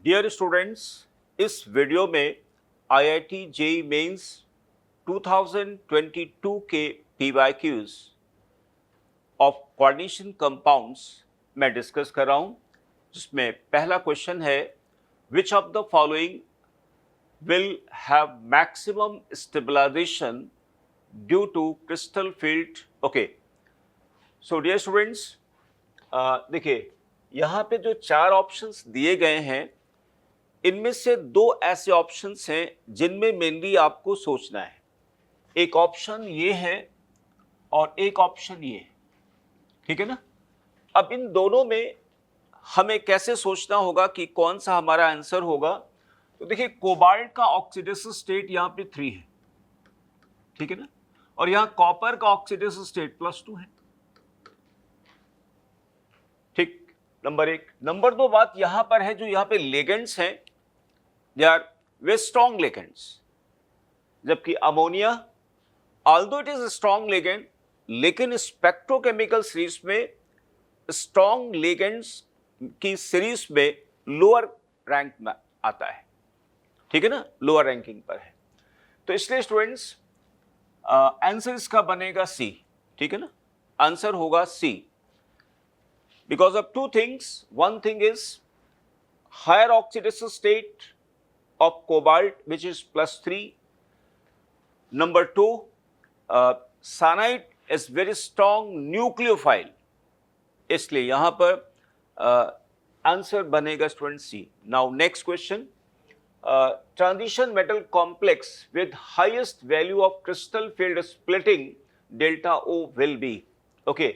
Dear students, इस video में IIT JEE mains 2022 के पीवाईक्यूज ऑफ कोऑर्डिनेशन कंपाउंड्स मैं डिस्कस कर रहा हूं, जिसमें पहला क्वेश्चन है which of the following will have maximum stabilization due to crystal field. Okay, so dear students, देखिए यहाँ पे जो चार ऑप्शंस दिए गए हैं, इनमें से दो ऐसे ऑप्शंस हैं जिनमें मेनली आपको सोचना है। एक ऑप्शन ये है और एक ऑप्शन ये है, ठीक है ना। अब इन दोनों में हमें कैसे सोचना होगा कि कौन सा हमारा आंसर होगा। तो देखिए, कोबाल्ट का ऑक्सीडेशन स्टेट यहाँ पे 3 है, ठीक है ना, और यहाँ कॉपर का ऑक्सीडेशन स्टेट +2 है। ठीक, नंबर एक। नंबर दो बात यहां पर है, जो यहां पे लिगेंड्स हैं, they are very strong ligands, जबकि ammonia although it is a strong ligand, लेकिन स्पेक्ट्रोकेमिकल सीरीज में स्ट्रॉन्ग लिगेंड्स की सीरीज में लोअर रैंक में आता है, ठीक है ना, लोअर रैंकिंग पर है। तो इसलिए स्टूडेंट्स आंसर इसका बनेगा सी, ठीक है ना, आंसर होगा सी। Because of two things. One thing is higher oxidation state of cobalt, which is +3. Number two, cyanide is very strong nucleophile. इसलिए यहाँ पर आंसर बनेगा student C. Now next question. Transition metal complex with highest value of crystal field splitting delta O will be. Okay.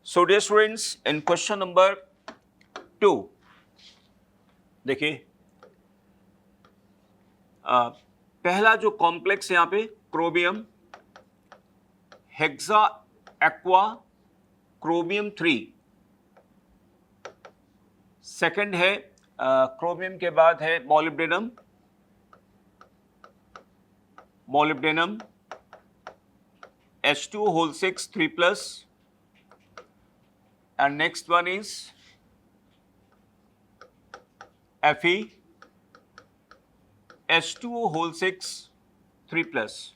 So dear students, in question number 2, देखिए पहला जो complex यहाँ पे chromium hexa aqua chromium 3, second है chromium के बाद है molybdenum H2 whole 6 3+, and next one is Fe H2O whole 6 3+,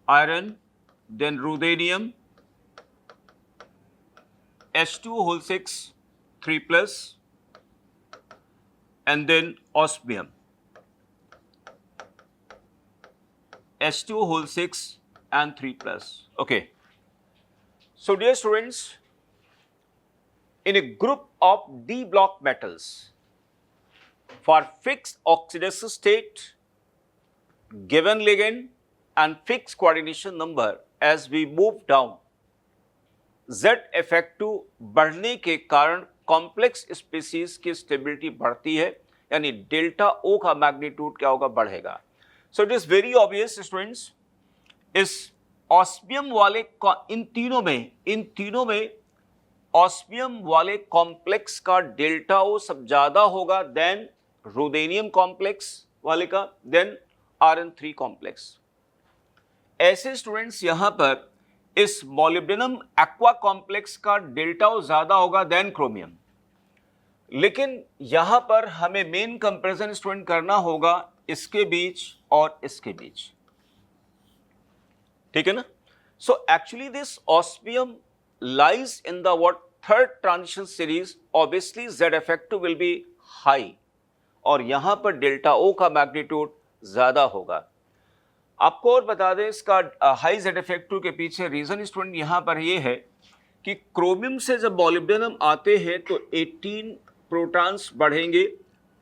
iron, then ruthenium H2O whole 6 3+, and then osmium H2O whole 6 and 3+. Okay. So dear students, in a group of D block metals for fixed oxidation state, given ligand and fixed coordination number, as we move down, Z effective बढ़ने के कारण complex species की stability बढ़ती है, यानी delta O का magnitude क्या होगा, बढ़ेगा। So it is very obvious students, इस ऑस्मियम वाले इन तीनों में ऑस्मियम वाले कॉम्प्लेक्स का डेल्टा ओ सब ज्यादा होगा देन रुथेनियम कॉम्प्लेक्स वाले का, देन Rn3 कॉम्प्लेक्स। ऐसे स्टूडेंट्स यहां पर इस मोलिब्डेनम एक्वा कॉम्प्लेक्स का डेल्टा ओ ज्यादा होगा देन क्रोमियम, लेकिन यहां पर हमें मेन कंपैरिजन स्टूडेंट करना होगा इसके बीच और इसके बीच, ठीक है ना। So actually this osmium lies in the what third transition series, obviously Z effective will B high, और यहां पर डेल्टा O का मैग्नीट्यूड ज्यादा होगा। आपको और बता दें, इसका हाई Z इफेक्टिव के पीछे रीजन स्टूडेंट यहां पर ये है कि क्रोमियम से जब मोलिब्डेनम आते हैं तो 18 प्रोटॉन्स बढ़ेंगे,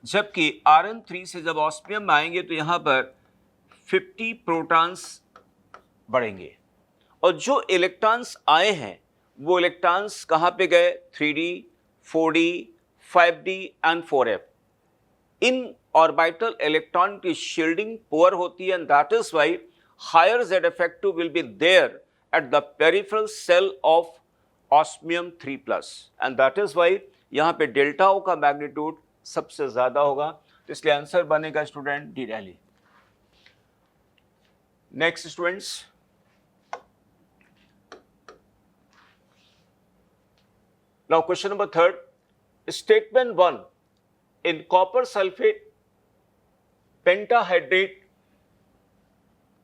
जबकि Rn3 से जब ऑस्मियम आएंगे तो यहां पर 50 प्रोटॉन्स बढ़ेंगे। और जो इलेक्ट्रॉन्स आए हैं वो इलेक्ट्रॉन्स कहाँ पे गए, 3D, 4D, 5D and 4f। इन ऑर्बिटल इलेक्ट्रॉन की शील्डिंग पुअर होती है, and that is why higher Z effective will be there at the peripheral shell of osmium 3+, and that is why यहाँ पे डेल्टा O का magnitude सबसे ज्यादा होगा। तो इसलिए आंसर बनेगा स्टूडेंट डी रैली। Next students, now question number 3, statement 1 in copper sulphate pentahydrate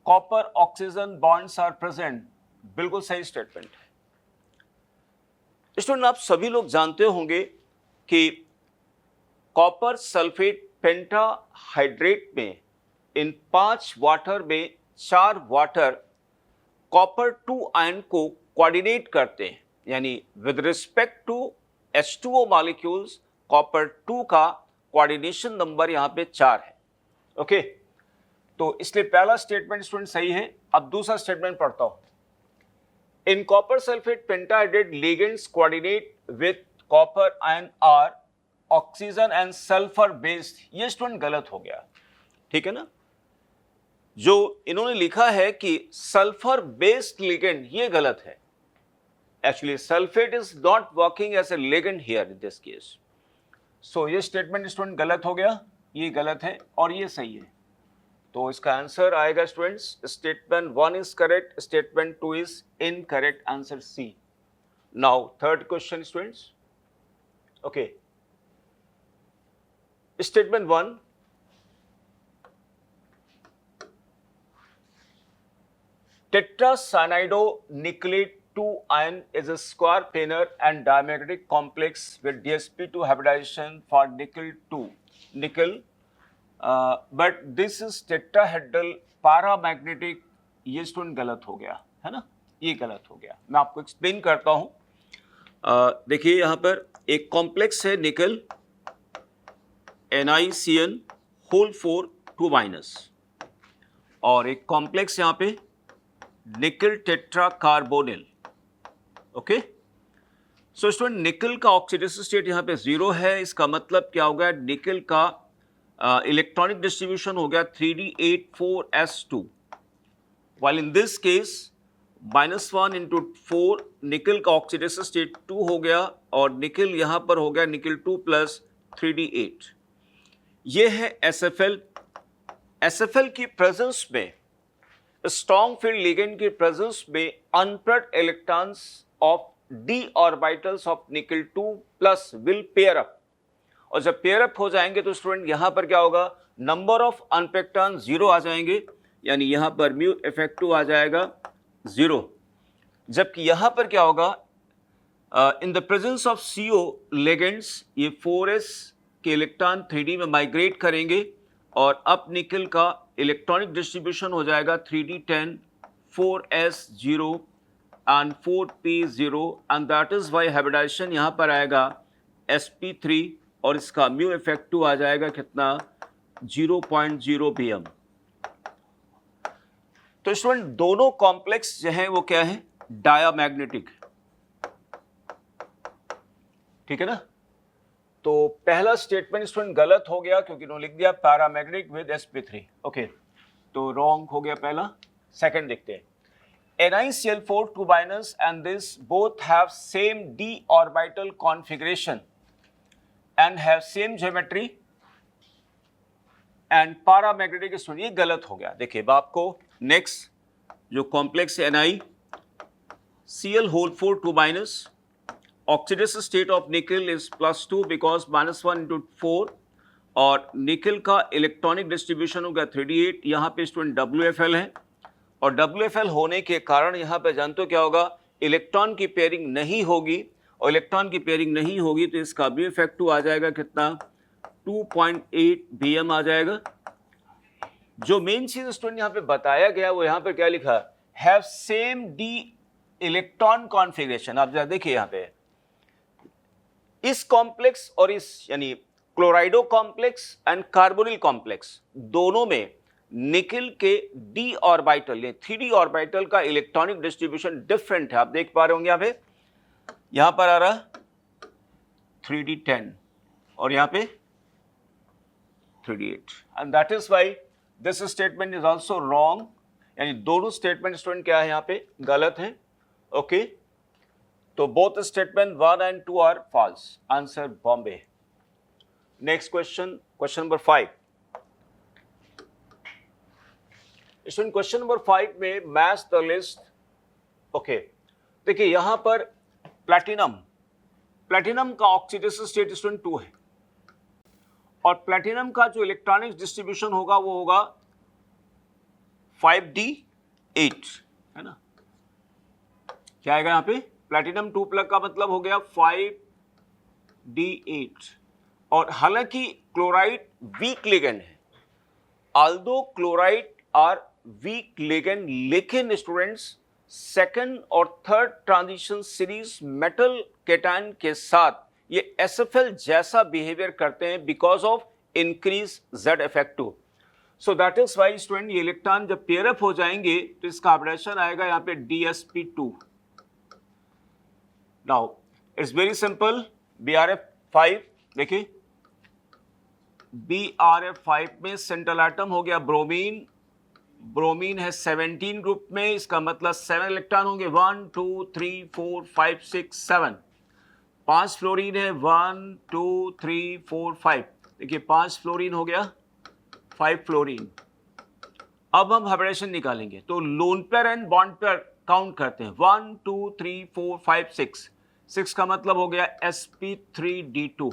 copper oxygen bonds are present, बिल्कुल सही स्टेटमेंट है। स्टूडेंट, आप सभी लोग जानते होंगे कि कॉपर सल्फेट पेंटाहाइड्रेट में इन 5 वाटर में 4 वाटर कॉपर 2 आयन को कोऑर्डिनेट करते हैं, यानी with respect to H2O molecules copper 2 का कोऑर्डिनेशन नंबर यहां पे 4 है। ओके, तो इसलिए पहला स्टेटमेंट स्टूडेंट सही है। अब दूसरा स्टेटमेंट पढ़ता हूं। In copper sulphate pentahydrate ligands coordinate with copper ion are oxygen and sulphur based. ये स्टूडेंट गलत हो गया, ठीक है ना। जो इन्होंने लिखा है कि सल्फर बेस्ड लिगेंड, ये गलत है। Actually sulphate is not working as a ligand here in this case. So ये स्टेटमेंट स्टूडेंट गलत हो गया, ये गलत है और ये सही है। तो इसका आंसर आएगा students, statement 1 is correct, statement 2 is incorrect, answer C. Now third question students. Okay, statement 1, tetracyanidoniculate 2 ion is a square planar and diamagnetic complex with DsP2 hybridization for nickel 2 nickel, but this is tetrahedral paramagnetic। ये student गलत हो गया है ना, ये गलत हो गया। मैं आपको एक्सप्लेन करता हूं। देखिए यहां पर एक कॉम्प्लेक्स है निकल NiCN होल 4 2 माइनस, और एक कॉम्प्लेक्स यहां पे निकल tetra carbonyl. Okay, so student निकल का ऑक्सीडेशन स्टेट यहां पे 0 है। इसका मतलब क्या हो गया, निकल का इलेक्ट्रॉनिक डिस्ट्रीब्यूशन हो गया 3d84s2, while in this case -1 into 4 निकल का ऑक्सीडेशन स्टेट 2 हो गया और निकल यहां पर हो गया निकल 2 प्लस 3d8। ये है SFL। SFL की प्रेजेंस में, स्ट्रॉन्ग फील्ड लिगेंड की प्रेजेंस में unpaired electrons of d orbitals of निकल 2 प्लस विल पेयर अप, और जब पेयर अप हो जाएंगे तो स्टूडेंट यहां पर क्या होगा, नंबर ऑफ अनपेयर्ड इलेक्ट्रॉन 0 आ जाएंगे, यानी यहां पर म्यू इफेक्टिव आ जाएगा 0। जबकि यहां पर क्या होगा, in the presence of CO ligands ये 4s के इलेक्ट्रॉन 3d में माइग्रेट करेंगे और अप निकल का इलेक्ट्रॉनिक डिस्ट्रीब्यूशन हो जाएगा 3d10 4s0 and 4p0, and that is why hybridization यहां पर आएगा sp3 और इसका म्यू इफेक्टिव आ जाएगा कितना, 0.0 bm। तो स्टूडेंट दोनों कॉम्प्लेक्स जो है वो क्या है, डायामैग्नेटिक, ठीक है ना। तो पहला स्टेटमेंट स्टूडेंट गलत हो गया क्योंकि उन्होंने लिख दिया पैरामैग्नेटिक विद sp3। ओके, तो रॉन्ग हो गया पहला। सेकंड देखते हैं, NiCl4 2 minus and this both have same d orbital configuration and have same geometry and paramagnetic student, ये गलत हो गया। देखिए आपको नेक्स्ट जो complex NiCl whole 4 2 minus, oxidation state of nickel is +2 because -1 into 4, और निकल का इलेक्ट्रॉनिक डिस्ट्रीब्यूशन हो गया 3d8। यहाँ पे स्टूडेंट WFL है, और WFL होने के कारण यहाँ पे जानते हो क्या होगा, इलेक्ट्रॉन की पेयरिंग नहीं होगी, और इलेक्ट्रॉन की पेयरिंग नहीं होगी तो इसका भी इफेक्टिव आ जाएगा कितना, 2.8 bm आ जाएगा। जो मेन चीज स्टूडेंट यहाँ पे बताया गया वो यहाँ पे क्या लिखा, have same d electron configuration. आप जरा देखिए यहाँ पे इस कॉम्प्लेक्स और इस यानी क्लोराइडो कॉम्प्लेक्स एंड कार्बोनिल कॉम्प्लेक्स दोनों में निकल के d ऑर्बिटल या 3d ऑर्बिटल का इलेक्ट्रॉनिक डिस्ट्रीब्यूशन डिफरेंट है। आप देख पा रहे होंगे यहाँ पे, यहां पर आ रहा 3d10 और यहां पे 3d8, and that is why this statement is also wrong. यानी दोनों स्टेटमेंट स्टूडेंट क्या है यहाँ पे, गलत है। ओके, तो both statement 1 and 2 are false, answer Bombay. Next question, question number 5। Student question number 5 में मैच द लिस्ट। ओके, देखिए यहां पर प्लैटिनम प्लेटिनम का ऑक्सीडेशन स्टेट स्टूडेंट 2 है और प्लेटिनम का जो इलेक्ट्रॉनिक डिस्ट्रीब्यूशन होगा वो होगा 5d8, है ना। क्या आएगा यहां पे? प्लेटिनम 2 प्लग का मतलब हो गया 5d8। और हालांकि क्लोराइड वीक लिगेंड है, although chloride are weak ligand, लेकिन स्टूडेंट्स सेकंड और third transition series metal cation के साथ ये SFL जैसा बिहेवियर करते हैं because of increase Z-FF2। So that is why student ये इलेक्ट्रॉन जब पेयर अप हो जाएंगे तो इसका हाइब्रिडेशन आएगा यहाँ पे DsP2। Now it's very simple, BrF5 देखिए, BrF5 में सेंट्रल एटम हो गया ब्रोमीन, ब्रोमीन है 17 ग्रुप में, इसका मतलब 7 इलेक्ट्रॉन होंगे, 1 2 3 4 5 6 7। 5 फ्लोरीन है, 1 2 3 4 5, देखिए 5 फ्लोरीन हो गया, 5 फ्लोरीन। अब हम हाइब्रिडेशन निकालेंगे तो lone pair and bond pair count करते हैं, 1 2 3 4 5 6। 6 का मतलब हो गया sp3d2।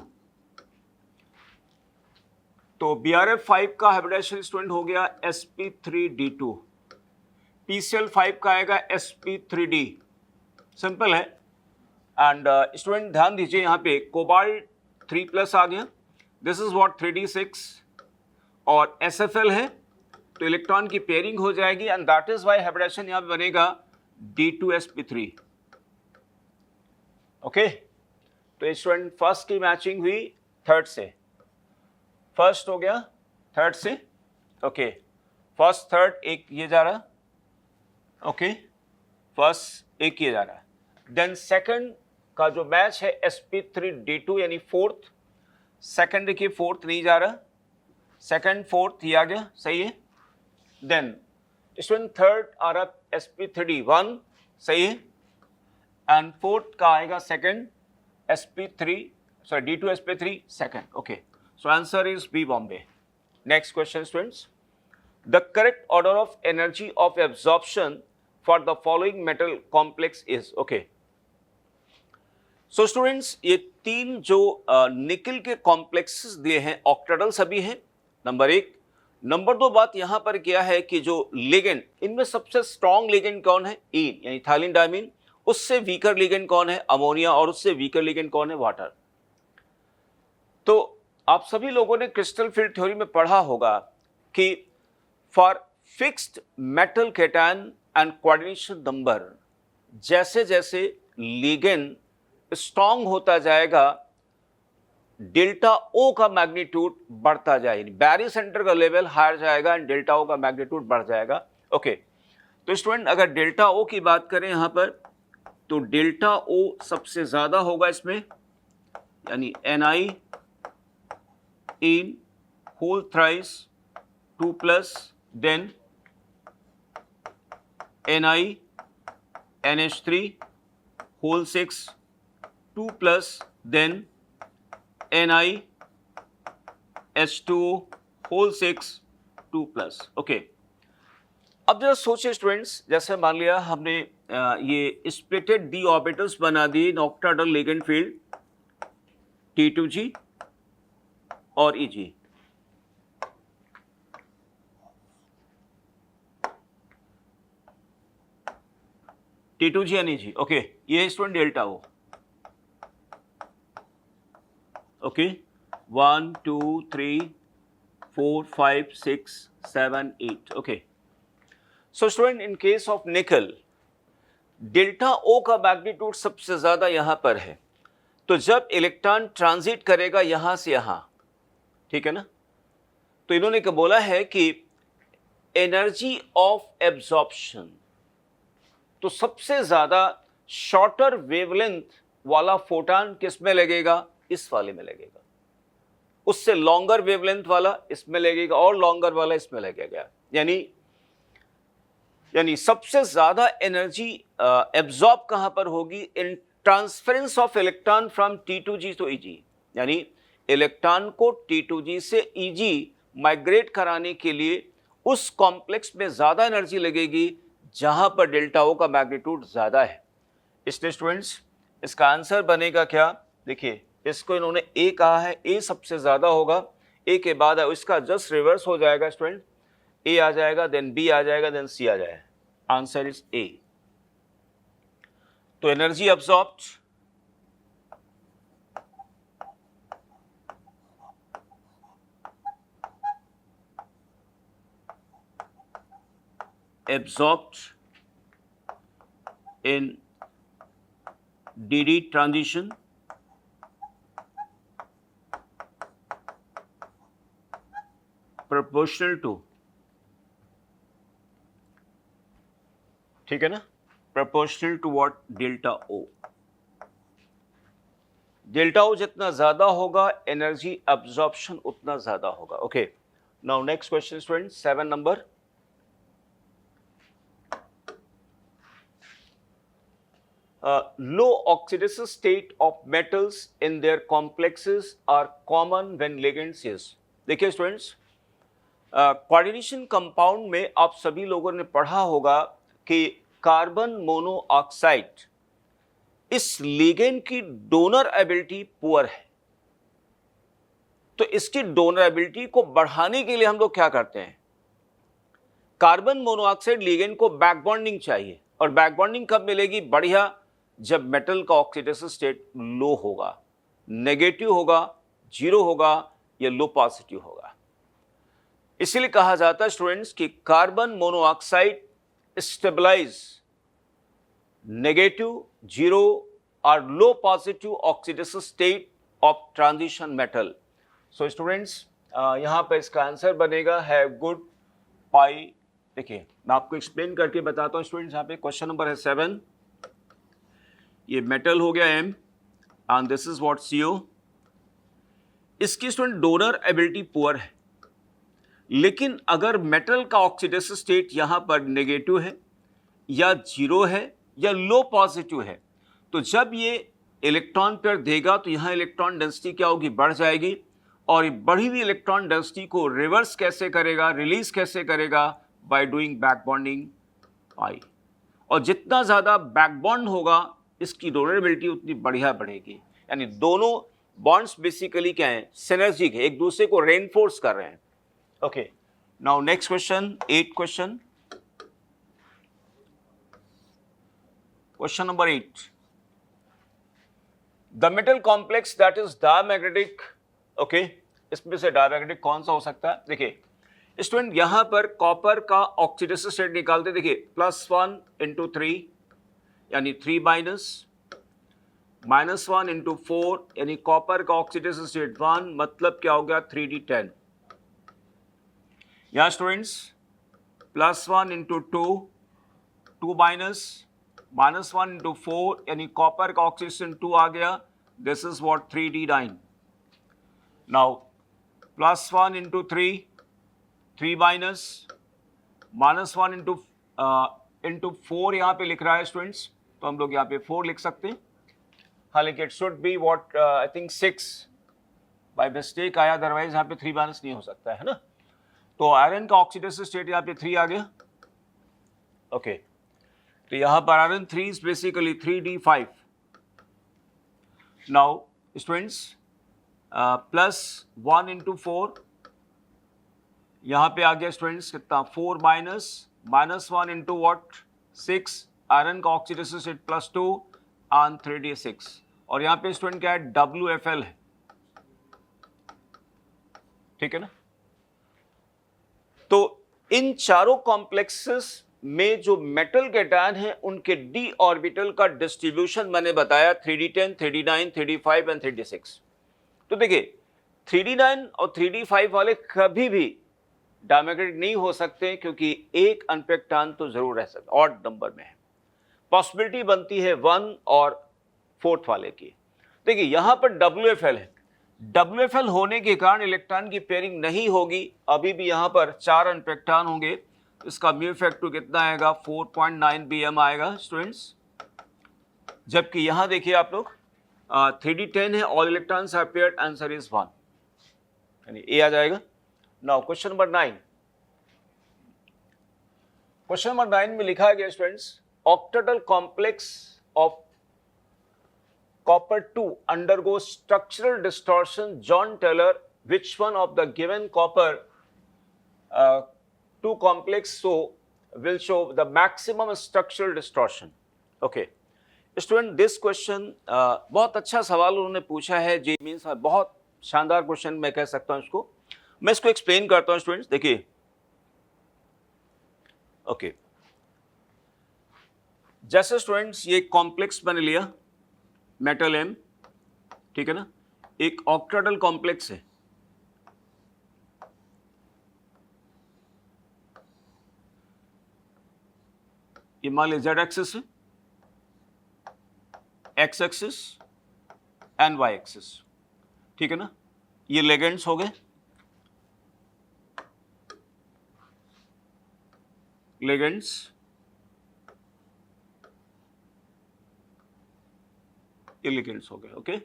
तो BrF5 का हाइब्रिडेशन स्टूडेंट हो गया sp3d2, PCl5 का आएगा sp3d, सिंपल है। एंड स्टूडेंट ध्यान दीजिए यहाँ पे कोबाल्ट 3+ आ गया, दिस इज व्हाट 3d6 और SFL है तो इलेक्ट्रॉन की पेयरिंग हो जाएगी and that is why hybridization यहाँ पे बनेगा d2sp3। ओके, तो स्टूडेंट फर्स्ट की मैचिंग हुई थर्ड से, फर्स्ट हो गया थर्ड से, ओके फर्स्ट थर्ड एक ये जा रहा, ओके फर्स्ट एक ये जा रहा। देन सेकंड का जो मैच है sp3d2 यानी फोर्थ, सेकंड देखिए फोर्थ नहीं जा रहा, सेकंड फोर्थ ये आ गया, सही है। देन स्टूडेंट थर्ड आ रहा sp3d1, सही है, एंड फोर्थ का आएगा second d2sp3 second, okay. So answer is B, Bombay. Next question, students. The correct order of energy of absorption for the following metal complex is, okay. So students, ये तीन जो निकल के complexes दिए हैं octahedral सभी हैं, नंबर 1। नंबर 2 बात यहां पर क्या है कि जो लिगेंड, इनमें सबसे स्ट्रॉन्ग लिगेंड कौन है? ईन यानी इथाइलिन डायमीन। उससे वीकर लिगेंड कौन है? अमोनिया। और उससे वीकर लिगेंड कौन है? वाटर। तो आप सभी लोगों ने क्रिस्टल फील्ड थ्योरी में पढ़ा होगा कि for fixed metal cation and coordination number, जैसे जैसे लिगेंड स्ट्रॉन्ग होता जाएगा डेल्टा ओ का मैग्नीट्यूड बढ़ता जाएगा, बैरी सेंटर का लेवल हायर जाएगा एंड डेल्टा ओ का मैग्नीट्यूड बढ़ जाएगा, ओके। तो स्टूडेंट अगर डेल्टा ओ की बात करें यहां पर तो डेल्टा ओ सबसे ज्यादा होगा इसमें, यानी Ni in whole thrice 2+, then Ni NH3 whole 6 2+, then Ni H2O whole 6 2+, okay. अब जरा सोचिए स्टूडेंट्स, जैसे मान लिया हमने ये स्प्लिटेड डी ऑर्बिटल्स बना दिए in octahedral ligand field T2G और EG। T2G and EG, okay. ये student delta O, okay. 1 2 3 4 5 6 7 8, okay. So student in case of nickel delta O का मैग्नीट्यूड सबसे ज्यादा यहां पर है, तो जब इलेक्ट्रॉन ट्रांजिट करेगा यहां से यहां, ठीक है ना, तो इन्होंने क्या बोला है कि एनर्जी ऑफ एब्जॉर्प्शन, तो सबसे ज्यादा शॉर्टर वेवलेंथ वाला फोटॉन किस में लगेगा? इस वाले में लगेगा। उससे लॉन्गर वेवलेंथ वाला इसमें लगेगा और लॉन्गर वाला इसमें लगेगा। यानी सबसे ज्यादा एनर्जी एब्जॉर्ब कहां पर होगी? In transference of electron from T2G to EG, यानी इलेक्ट्रॉन को T2G से EG माइग्रेट कराने के लिए उस कॉम्प्लेक्स में ज्यादा एनर्जी लगेगी जहां पर डेल्टा O का मैग्नीट्यूड ज्यादा है। इसलिए स्टूडेंट्स इसका आंसर बनेगा क्या? देखिए इसको इन्होंने ए कहा है, ए सबसे ज्यादा होगा, ए के बाद इसका जस्ट रिवर्स हो जाएगा स्टूडेंट, ए आ जाएगा, देन बी आ जाएगा, देन सी आ जाएगा। Answer is A. तो energy absorbed, absorbed in DD transition proportional to, ठीक है ना, proportional to what, delta O। Delta O जितना ज्यादा होगा एनर्जी अब्जॉर्प्शन उतना ज्यादा होगा। Okay, now next question student, 7 number. Low oxidative state of metals in their complexes are common when ligands is। देखिए स्टूडेंट्स, कोऑर्डिनेशन कंपाउंड में आप सभी लोगों ने पढ़ा होगा कि कार्बन मोनोऑक्साइड इस लिगेंड की डोनर एबिलिटी पुअर है। तो इसकी डोनर एबिलिटी को बढ़ाने के लिए हम लोग क्या करते हैं, कार्बन मोनोऑक्साइड लिगेंड को बैक बॉन्डिंग चाहिए। और बैक बॉन्डिंग कब मिलेगी, बढ़िया, जब मेटल का ऑक्सीडेशन स्टेट लो होगा, नेगेटिव होगा, जीरो होगा या लो पॉजिटिव होगा। इसलिए कहा जाता है स्टूडेंट्स कि carbon monoxide stabilise negative, zero और low positive oxidation state of transition metal. So students यहां पर इसका आंसर बनेगा है गुड पाई। देखिए मैं आपको एक्सप्लेन करके बताता हूं स्टूडेंट्स। यहां पे क्वेश्चन नंबर है 7, ये मेटल हो गया M and this is what CO। इसकी स्टूडेंट डोनर एबिलिटी पुअर है, लेकिन अगर मेटल का ऑक्सीडेशन स्टेट यहां पर नेगेटिव है या जीरो है या लो पॉजिटिव है, तो जब ये इलेक्ट्रॉन पेयर देगा तो यहां इलेक्ट्रॉन डेंसिटी क्या होगी, बढ़ जाएगी। और बढ़ी हुई इलेक्ट्रॉन डेंसिटी को रिवर्स कैसे करेगा, रिलीज कैसे करेगा, बाय डूइंग बैक बॉन्डिंग पाई। और जितना ज्यादा बैक बॉन्ड होगा इसकी डोनरेबिलिटी उतनी बढ़िया बढ़ेगी। यानी दोनों बॉन्ड्स बेसिकली क्या है, सिनर्जिक है, एक दूसरे को रेनफोर्स कर रहे हैं। Okay, now next question, 8 question, question number 8। The metal complex that is diamagnetic. Okay, इसमें से डायमैग्नेटिक कौन सा हो सकता है। देखिए स्टूडेंट यहां पर कॉपर का ऑक्सीडेशन स्टेट निकालते, देखिए +1 × 3 यानी 3 माइनस, -1 × 4 यानी कॉपर का ऑक्सीडेशन स्टेट 1, मतलब क्या हो गया 3D10। यहां स्टूडेंट्स +1 × 2, 2 माइनस, -1 × 4 यानी कॉपर का ऑक्सीडेशन 2 आ गया, this is what 3D9। Now +1 × 3, 3 minus, -1 × 4 यहाँ पे लिख रहा है स्टूडेंट्स, तो हम लोग यहाँ पे 4 लिख सकते हैं। हालांकि it should be what I think 6 by mistake आया, अदरवाइज यहाँ पे 3 माइनस नहीं हो सकता है ना। तो आयरन का ऑक्सीडेशन स्टेट यहाँ पे 3 आ गया। ओके, तो यहाँ पर iron 3 is basically 3D5। Now students +1 × 4 यहाँ पे आ गया स्टूडेंट्स कितना, 4 माइनस, -1 × व्हाट 6, आयरन का ऑक्सीडेशन स्टेट +2 एंड 3D6। और यहाँ पे स्टूडेंट क्या है, WFL है, ठीक है ना। तो इन चारों कॉम्प्लेक्सेस में जो मेटल कैटायन है उनके d ऑर्बिटल का डिस्ट्रीब्यूशन मैंने बताया 3D10, 3D9, 3D5 and 3D6। तो देखिए 3D9 और 3D5 वाले कभी भी डायमैग्नेटिक नहीं हो सकते, क्योंकि एक अनपेक्ट आयन तो जरूर रह सकता, ऑड नंबर में है। पॉसिबिलिटी बनती है 1 और 4th वाले की। देखिए यहां पर WFL है, WFL होने के कारण इलेक्ट्रॉन की पेयरिंग नहीं होगी, अभी भी यहां पर 4 अनपेक्ट आयन होंगे। इसका म्यू फैक्टर कितना आएगा, 4.9 bm आएगा स्टूडेंट्स। जबकि यहां देखिए आप लोग 3D10 है, all electrons are paired, answer is 1, यानी ए आ जाएगा। Now question number 9। Question number 9 में लिखा गया students, octahedral complex of copper 2 undergoes structural distortion. John Taylor, which one of the given copper 2 complex will show the maximum structural distortion? Okay. Student, this question बहुत अच्छा सवाल उन्होंने पूछा है। जी means बहुत शानदार क्वेश्चन मैं कह सकता हूं इसको। मैं इसको एक्सप्लेन करता हूं स्टूडेंट्स, देखिए। ओके, जैसे स्टूडेंट्स ये कॉम्प्लेक्स मैंने लिया मेटल एम, ठीक है ना, एक ऑक्टाहेड्रल कॉम्प्लेक्स है। ये मान लीजिए जेड एक्सिस है, X axis and Y axis, ठीक है ना। ये लेगेंड्स हो गए, लेगेंड्स, ये लिगेंड्स हो गए। ओके,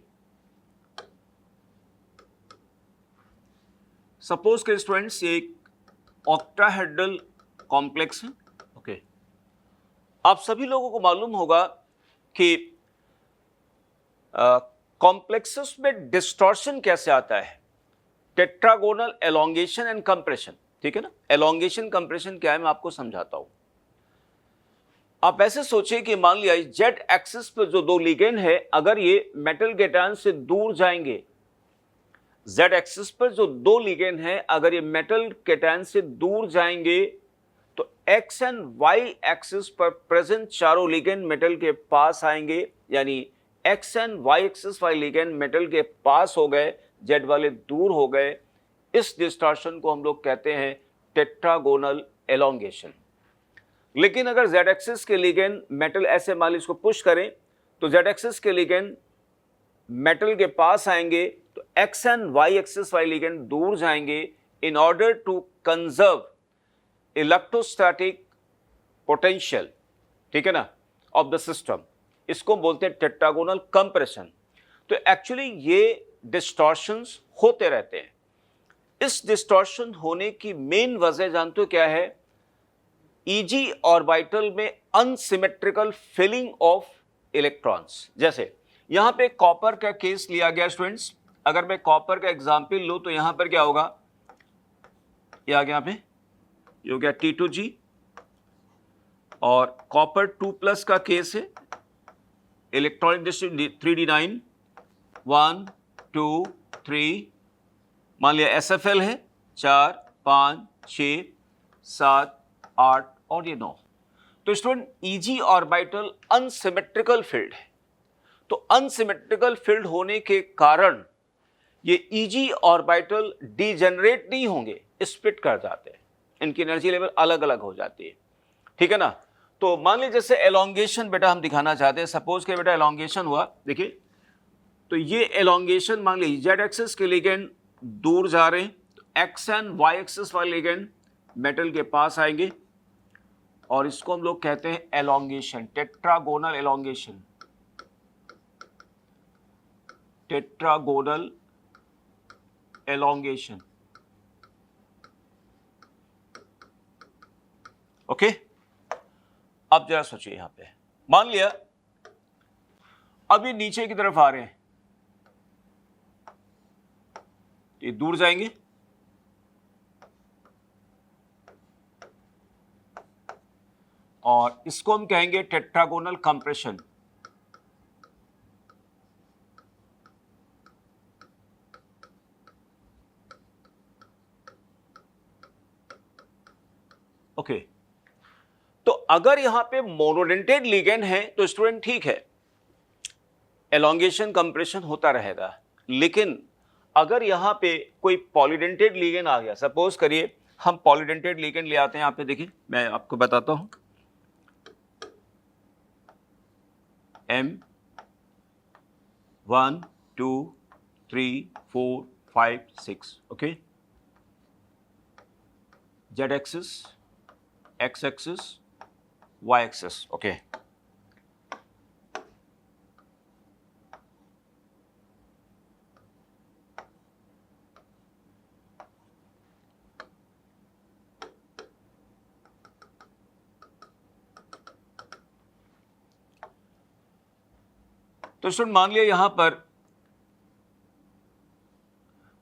सपोज के स्टूडेंट्स ये एक ऑक्टाहेड्रल कॉम्प्लेक्स है। ओके, आप सभी लोगों को मालूम होगा कि कॉम्प्लेक्सेस में डिस्टॉर्शन कैसे आता है, टेट्रागोनल एलोंगेशन एंड कंप्रेशन, ठीक है ना। एलोंगेशन कंप्रेशन क्या है मैं आपको समझाता हूं। आप ऐसे सोचिए कि मान लिया जेड एक्सिस पर जो दो लिगेंड है, अगर ये मेटल कैटायन से दूर जाएंगे, जेड एक्सिस पर जो दो लिगेंड है अगर ये मेटल कैटायन से दूर जाएंगे, तो एक्स एंड वाई एक्सिस पर प्रेजेंट चारों लिगेंड मेटल के पास आएंगे, यानी एक्स एंड वाई एक्सिस वाले लिगेंड मेटल के पास हो गए, जेड वाले दूर हो गए। इस डिस्टॉर्शन को हम लोग कहते हैं टेट्रागोनल एलोंगेशन। लेकिन अगर जेड एक्सिस के लिगेंड मेटल ऐसे मान लीजिए इसको पुश करें, तो जेड एक्सिस के लिगेंड मेटल के पास आएंगे, तो एक्स एंड वाई एक्सिस वाले लिगेंड दूर जाएंगे in order to conserve electrostatic potential, ठीक है ना, ऑफ द सिस्टम। इसको बोलते हैं टेट्रागोनल कंप्रेशन। तो एक्चुअली ये डिस्टॉर्शंस होते रहते हैं। इस डिस्टॉर्शन होने की मेन वजह जानते हो क्या है? ईजी ऑर्बिटल में अनसिमेट्रिकल फिलिंग ऑफ इलेक्ट्रॉन्स। जैसे यहां पे कॉपर का केस लिया गया स्टूडेंट्स, अगर मैं कॉपर का एग्जांपल लूं तो यहां पर क्या होगा, ये आ गया, यहां पे ये हो गया T2G, और कॉपर 2+ का केस है, इलेक्ट्रॉनिक डिस्ट्रीब्यूशन 3D9, 1 2 3, मान लिया SFL है 4 5 6 7 8 और ये 9। तो student easy orbital unsymmetrical field है। तो अनसिमेट्रिकल फील्ड होने के कारण ये ईजी ऑर्बिटल डीजेनरेट नहीं होंगे, स्प्लिट कर जाते हैं, इनकी एनर्जी लेवल अलग अलग हो जाती है, ठीक है ना। तो मान लीजिए जैसे एलोंगेशन बेटा हम दिखाना चाहते हैं, सपोज के बेटा एलोंगेशन हुआ, देखिए तो ये एलोंगेशन मान लीजिए जेड एक्सिस के लिगेंड दूर जा रहे हैं, तो एक्स एंड वाई एक्सिस वाले लिगेंड मेटल के पास आएंगे, और इसको हम लोग कहते हैं elongation, tetragonal elongation, tetragonal elongation. Okay, अब जरा सोचिए, यहां पे मान लिया अब ये नीचे की तरफ आ रहे हैं, ये दूर जाएंगे, और इसको हम कहेंगे टेट्रागोनल कंप्रेशन। ओके, तो अगर यहां पे मोनोडेंटेड लिगेंड है तो स्टूडेंट ठीक है, एलोंगेशन कंप्रेशन होता रहेगा। लेकिन अगर यहां पे कोई पॉलीडेंटेड लिगेंड आ गया, सपोज करिए हम पॉलीडेंटेड लिगेंड ले आते हैं, यहां पे देखिए मैं आपको बताता हूं, M 1 2 3 4 5 6, okay, Z axis, X axis, Y axis, okay. तो तो स्टूडेंट मान लिया यहां पर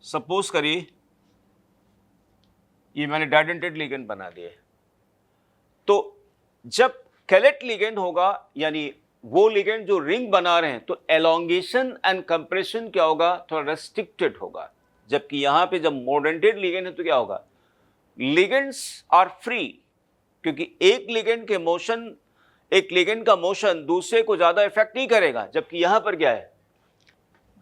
सपोज करिए ये मैंने डाइडेंटेड लिगेंड बना दिया है, तो जब कैलेट लिगेंड होगा यानी वो लिगेंड जो रिंग बना रहे हैं, तो एलोंगेशन एंड कंप्रेशन क्या होगा, थोड़ा रेस्ट्रिक्टेड होगा। जबकि यहां पे जब मोडेंटेड लिगेंड है तो क्या होगा, लिगेंड्स आर फ्री, क्योंकि एक लिगेंड का मोशन दूसरे को ज्यादा इफेक्ट नहीं करेगा। जबकि यहां पर क्या है,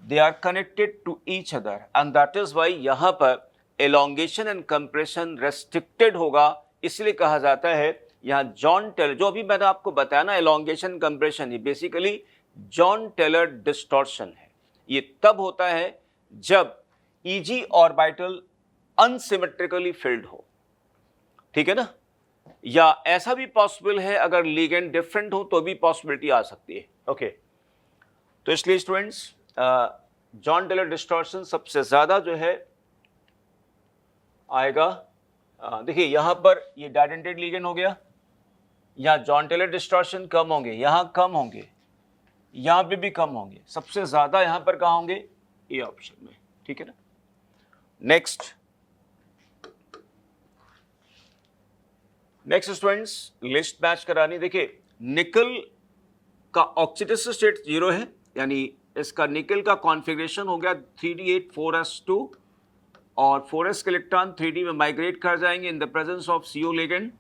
they are connected to each other and that is why यहां पर एलोंगेशन एंड कंप्रेशन रेस्ट्रिक्टेड होगा। इसलिए कहा जाता है यहां जॉन टेलर, जो अभी मैंने आपको बताया ना एलोंगेशन कंप्रेशन, ये बेसिकली जॉन टेलर डिस्टॉर्शन है। ये तब होता है जब ईजी ऑर्बिटल अनसिमेट्रिकली फिल्ड हो, ठीक है ना, या ऐसा भी पॉसिबल है अगर लिगेंड डिफरेंट हो तो भी पॉसिबिलिटी आ सकती है। ओके, तो इसलिए स्टूडेंट्स जॉन टेलर डिस्टॉर्शन सबसे ज्यादा जो है आएगा, देखिए यहां पर ये डाइडेंटेड लिगेंड हो गया, यहां जॉन टेलर डिस्टॉर्शन कम होंगे, यहां कम होंगे, यहां पे भी कम होंगे, सबसे ज्यादा यहां पर कहां होंगे, ए ऑप्शन में, ठीक है ना। नेक्स्ट स्टूडेंट्स लिस्ट मैच करानी। देखिए निकल का ऑक्सीडेटिव स्टेट 0 है, यानी इसका निकल का कॉन्फ़िगरेशन हो गया 3d8 4s2 और 4s के इलेक्ट्रॉन 3d में माइग्रेट कर जाएंगे in the presence of CO ligand.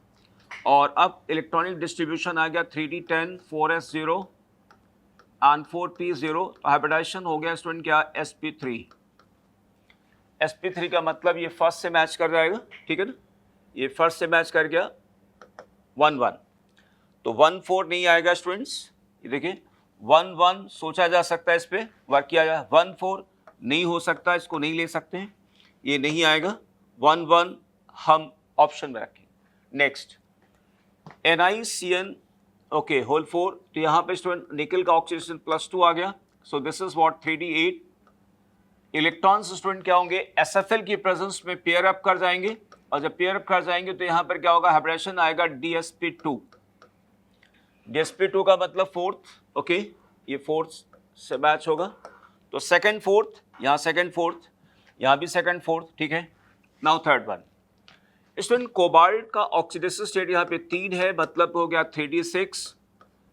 और अब इलेक्ट्रॉनिक डिस्ट्रीब्यूशन आ गया 3d10 4s0 and 4p0, hybridisation हो गया स्टूडेंट क्या, sp3। sp3 का मतलब ये फर्स्ट से मैच कर जाएगा, ठीक है ना, ये फर्स्ट से मैच कर गया 1-1, तो 1-4 नहीं आएगा स्टूडेंट्स। ये देखिए 1-1 सोचा जा सकता है, इस पे वर्क किया जाए, 1-4 नहीं हो सकता, इसको नहीं ले सकते हैं, ये नहीं आएगा, 1-1 हम ऑप्शन में रखेंगे। नेक्स्ट NiCN ओके होल 4, तो यहाँ पे स्टूडेंट निकल का ऑक्सीडेशन +2 आ गया, so this is what 3d8। Electrons student क्या होंगे, SFL की प्रेजेंस में पेयर अप कर जाएंगे, और जब पेयर अप कर जाएंगे तो यहाँ पर क्या होगा, हाइब्रिडेशन आएगा DsP2। DsP2 का मतलब फोर्थ, ओके, ये फोर्थ से मैच होगा, तो सेकंड फोर्थ, यहाँ सेकंड फोर्थ, यहाँ भी सेकंड फोर्थ, ठीक है। Now third one student, cobalt का ऑक्सीडेटिव स्टेट यहाँ पे 3 है, मतलब हो गया 3d6,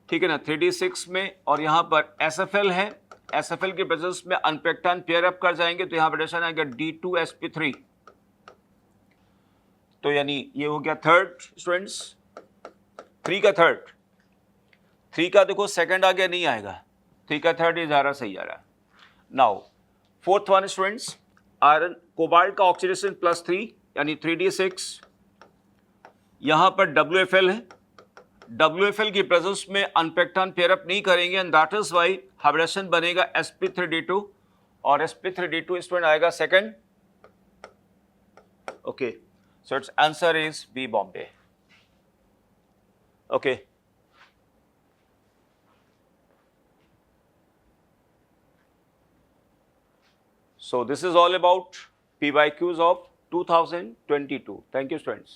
ठीक है ना, 3d6 में, और यहाँ पर SFL है, SFL के प्रेजेंस में अनपेक्टान पेयर अप कर जाएंगे तो यहाँ हाइब्रिडेशन आएगा D2sp3, तो यानी ये हो गया थर्ड स्टूडेंट्स, 3 का थर्ड, 3 का देखो सेकंड आ गया, नहीं आएगा, 3 का थर्ड ये जा रहा, सही आ रहा। Now fourth one students, iron cobalt का ऑक्सीडेशन +3 यानी 3d6, यहां पर WFL है, WFL की प्रेजेंस में अनपेक्टान पेयर अप नहीं करेंगे and that is why hybridization बनेगा sp3d2, और sp3d2 स्टूडेंट आएगा second, okay, so it's answer is B Bombay, okay. So this is all about PYQs of 2022. Thank you, students.